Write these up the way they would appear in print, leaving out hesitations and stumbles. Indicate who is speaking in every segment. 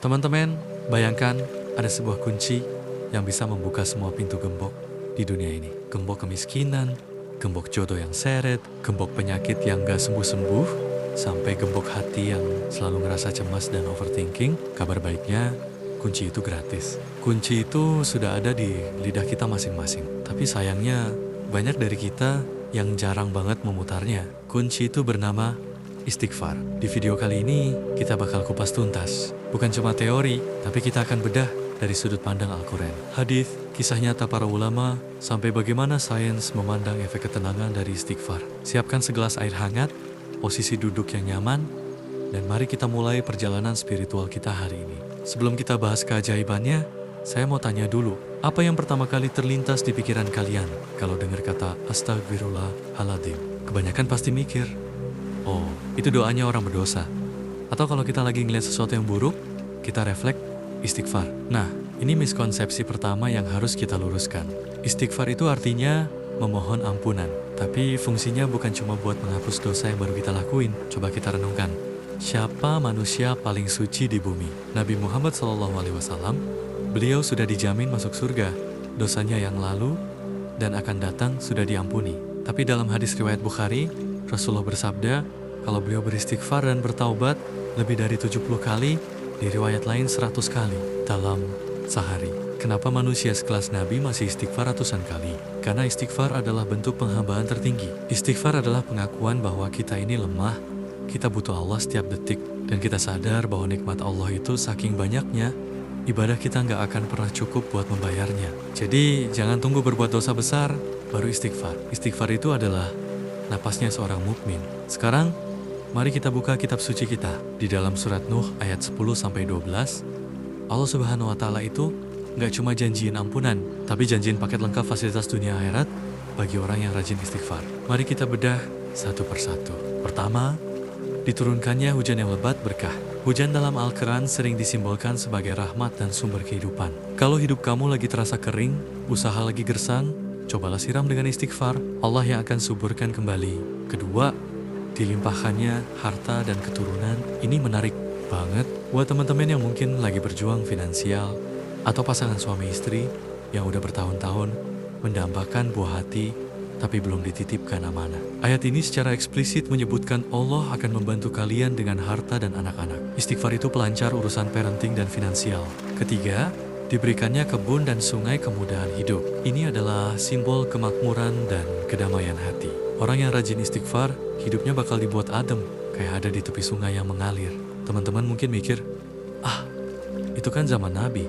Speaker 1: Teman-teman, bayangkan ada sebuah kunci yang bisa membuka semua pintu gembok di dunia ini. Gembok kemiskinan, gembok jodoh yang seret, gembok penyakit yang gak sembuh-sembuh, sampai gembok hati yang selalu ngerasa cemas dan overthinking. Kabar baiknya, kunci itu gratis. Kunci itu sudah ada di lidah kita masing-masing. Tapi sayangnya, banyak dari kita yang jarang banget memutarnya. Kunci itu bernama istighfar. Di video kali ini, kita bakal kupas tuntas. Bukan cuma teori, tapi kita akan bedah dari sudut pandang Al-Quran. Hadis, kisah nyata para ulama, sampai bagaimana sains memandang efek ketenangan dari istighfar. Siapkan segelas air hangat, posisi duduk yang nyaman, dan mari kita mulai perjalanan spiritual kita hari ini. Sebelum kita bahas keajaibannya, saya mau tanya dulu, apa yang pertama kali terlintas di pikiran kalian kalau dengar kata Astagfirullahaladzim? Kebanyakan pasti mikir, oh, itu doanya orang berdosa. Atau kalau kita lagi ngeliat sesuatu yang buruk, kita refleks istighfar. Nah, ini miskonsepsi pertama yang harus kita luruskan. Istighfar itu artinya memohon ampunan. Tapi fungsinya bukan cuma buat menghapus dosa yang baru kita lakuin. Coba kita renungkan. Siapa manusia paling suci di bumi? Nabi Muhammad SAW, beliau sudah dijamin masuk surga. Dosanya yang lalu dan akan datang sudah diampuni. Tapi dalam hadis riwayat Bukhari, Rasulullah bersabda, kalau beliau beristighfar dan bertaubat lebih dari 70 kali, di riwayat lain 100 kali dalam sehari. Kenapa manusia sekelas Nabi masih istighfar ratusan kali? Karena istighfar adalah bentuk penghambaan tertinggi. Istighfar adalah pengakuan bahwa kita ini lemah, kita butuh Allah setiap detik, dan kita sadar bahwa nikmat Allah itu saking banyaknya, ibadah kita nggak akan pernah cukup buat membayarnya. Jadi jangan tunggu berbuat dosa besar, baru istighfar. Istighfar itu adalah napasnya seorang mukmin. Sekarang, mari kita buka kitab suci kita. Di dalam surat Nuh ayat 10-12, Allah Subhanahu wa Ta'ala itu nggak cuma janjiin ampunan, tapi janjiin paket lengkap fasilitas dunia akhirat bagi orang yang rajin istighfar. Mari kita bedah satu persatu. Pertama, diturunkannya hujan yang lebat berkah. Hujan dalam Al-Quran sering disimbolkan sebagai rahmat dan sumber kehidupan. Kalau hidup kamu lagi terasa kering, usaha lagi gersang, cobalah siram dengan istighfar, Allah yang akan suburkan kembali. Kedua, dilimpahkannya harta dan keturunan. Ini menarik banget buat teman-teman yang mungkin lagi berjuang finansial, atau pasangan suami istri yang udah bertahun-tahun mendambakan buah hati tapi belum dititipkan amanah. Ayat ini secara eksplisit menyebutkan Allah akan membantu kalian dengan harta dan anak-anak. Istighfar itu pelancar urusan parenting dan finansial. Ketiga, diberikannya kebun dan sungai kemudahan hidup. Ini adalah simbol kemakmuran dan kedamaian hati. Orang yang rajin istighfar, hidupnya bakal dibuat adem, kayak ada di tepi sungai yang mengalir. Teman-teman mungkin mikir, itu kan zaman Nabi.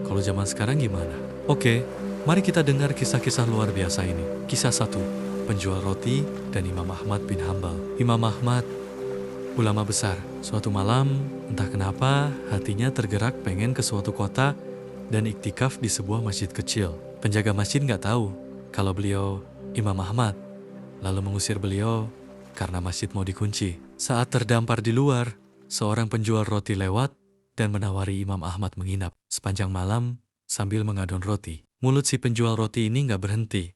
Speaker 1: Kalau zaman sekarang gimana? Oke, mari kita dengar kisah-kisah luar biasa ini. Kisah 1, penjual roti dan Imam Ahmad bin Hambal. Imam Ahmad, ulama besar. Suatu malam, entah kenapa, hatinya tergerak pengen ke suatu kota dan iktikaf di sebuah masjid kecil. Penjaga masjid nggak tahu kalau beliau Imam Ahmad, lalu mengusir beliau karena masjid mau dikunci. Saat terdampar di luar, seorang penjual roti lewat dan menawari Imam Ahmad menginap sepanjang malam sambil mengadon roti. Mulut si penjual roti ini nggak berhenti.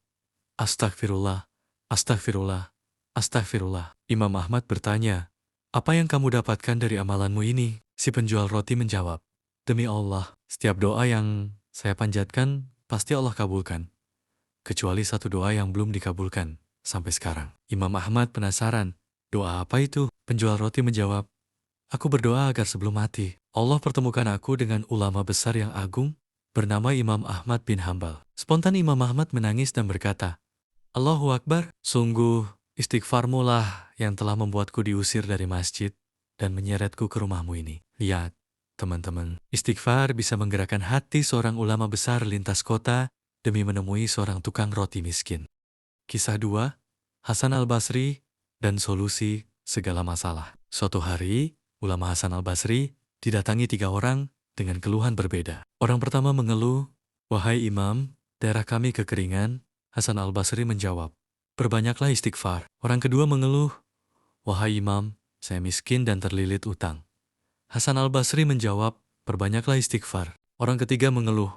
Speaker 1: Astagfirullah, astagfirullah, astagfirullah. Imam Ahmad bertanya, apa yang kamu dapatkan dari amalanmu ini? Si penjual roti menjawab, demi Allah, setiap doa yang saya panjatkan pasti Allah kabulkan. Kecuali satu doa yang belum dikabulkan sampai sekarang. Imam Ahmad penasaran, doa apa itu? Penjual roti menjawab, aku berdoa agar sebelum mati, Allah pertemukan aku dengan ulama besar yang agung bernama Imam Ahmad bin Hambal. Spontan Imam Ahmad menangis dan berkata, Allahu Akbar, sungguh istighfarmu lah yang telah membuatku diusir dari masjid dan menyeretku ke rumahmu ini. Lihat, teman-teman, istighfar bisa menggerakkan hati seorang ulama besar lintas kota demi menemui seorang tukang roti miskin. Kisah 2, Hasan al-Basri dan solusi segala masalah. Suatu hari, ulama Hasan al-Basri didatangi 3 orang dengan keluhan berbeda. Orang pertama mengeluh, wahai imam, daerah kami kekeringan. Hasan al-Basri menjawab, perbanyaklah istighfar. Orang kedua mengeluh, wahai imam, saya miskin dan terlilit utang. Hasan al-Basri menjawab, perbanyaklah istighfar. Orang ketiga mengeluh,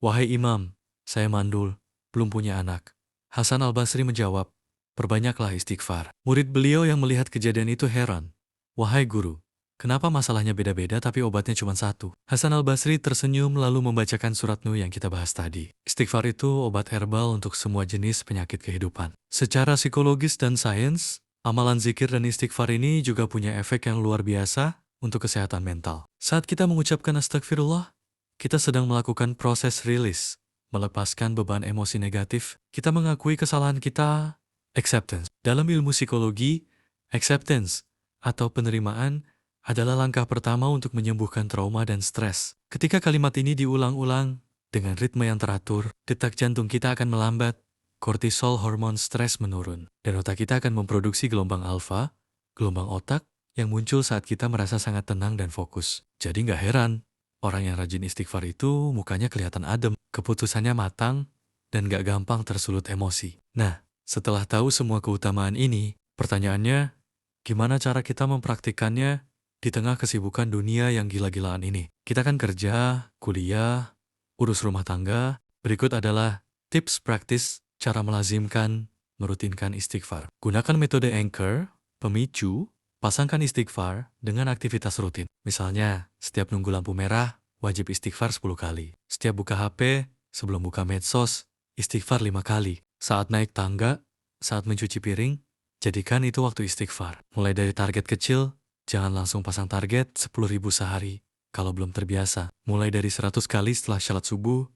Speaker 1: wahai imam, saya mandul, belum punya anak. Hasan al-Basri menjawab, perbanyaklah istighfar. Murid beliau yang melihat kejadian itu heran, wahai guru, Kenapa masalahnya beda-beda tapi obatnya cuma satu? Hasan al-Basri tersenyum lalu membacakan surat Nuh yang kita bahas tadi. Istighfar itu obat herbal untuk semua jenis penyakit kehidupan. Secara psikologis dan sains, amalan zikir dan istighfar ini juga punya efek yang luar biasa untuk kesehatan mental. Saat kita mengucapkan astagfirullah, kita sedang melakukan proses rilis, melepaskan beban emosi negatif. Kita mengakui kesalahan kita, acceptance. Dalam ilmu psikologi, acceptance atau penerimaan adalah langkah pertama untuk menyembuhkan trauma dan stres. Ketika kalimat ini diulang-ulang dengan ritme yang teratur, detak jantung kita akan melambat, kortisol hormon stres menurun, dan otak kita akan memproduksi gelombang alfa, gelombang otak yang muncul saat kita merasa sangat tenang dan fokus. Jadi nggak heran, orang yang rajin istighfar itu mukanya kelihatan adem, keputusannya matang, dan nggak gampang tersulut emosi. Nah, setelah tahu semua keutamaan ini, pertanyaannya, gimana cara kita mempraktikkannya di tengah kesibukan dunia yang gila-gilaan ini? Kita kan kerja, kuliah, urus rumah tangga. Berikut adalah tips praktis cara melazimkan, merutinkan istighfar. Gunakan metode anchor, pemicu, pasangkan istighfar dengan aktivitas rutin. Misalnya, setiap nunggu lampu merah, wajib istighfar 10 kali. Setiap buka HP, sebelum buka medsos, istighfar 5 kali. Saat naik tangga, saat mencuci piring, jadikan itu waktu istighfar. Mulai dari target kecil, jangan langsung pasang target 10.000 sehari kalau belum terbiasa. Mulai dari 100 kali setelah syalat subuh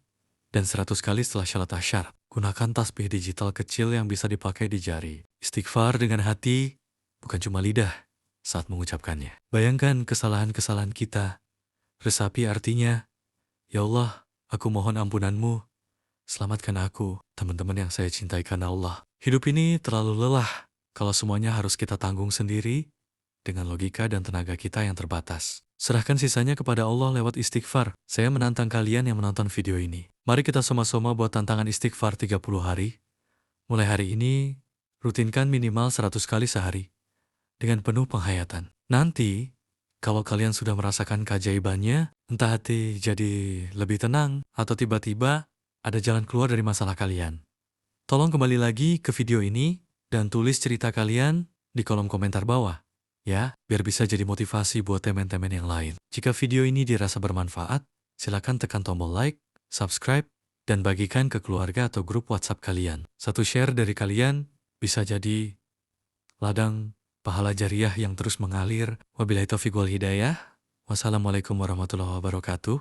Speaker 1: dan 100 kali setelah syalat asyar. Gunakan tasbih digital kecil yang bisa dipakai di jari. Istighfar dengan hati, bukan cuma lidah saat mengucapkannya. Bayangkan kesalahan-kesalahan kita. Resapi artinya, ya Allah, aku mohon ampunanmu. Selamatkan aku, teman-teman yang saya cintai karena Allah. Hidup ini terlalu lelah kalau semuanya harus kita tanggung sendiri dengan logika dan tenaga kita yang terbatas. Serahkan sisanya kepada Allah lewat istighfar. Saya menantang kalian yang menonton video ini. Mari kita sama-sama buat tantangan istighfar 30 hari. Mulai hari ini, rutinkan minimal 100 kali sehari dengan penuh penghayatan. Nanti, kalau kalian sudah merasakan keajaibannya, entah hati jadi lebih tenang atau tiba-tiba ada jalan keluar dari masalah kalian. Tolong kembali lagi ke video ini dan tulis cerita kalian di kolom komentar bawah. Ya, biar bisa jadi motivasi buat teman-teman yang lain. Jika video ini dirasa bermanfaat, silakan tekan tombol like, subscribe, dan bagikan ke keluarga atau grup WhatsApp kalian. Satu share dari kalian bisa jadi ladang pahala jariah yang terus mengalir. Wabillahi taufiq wal hidayah. Wassalamualaikum warahmatullahi wabarakatuh.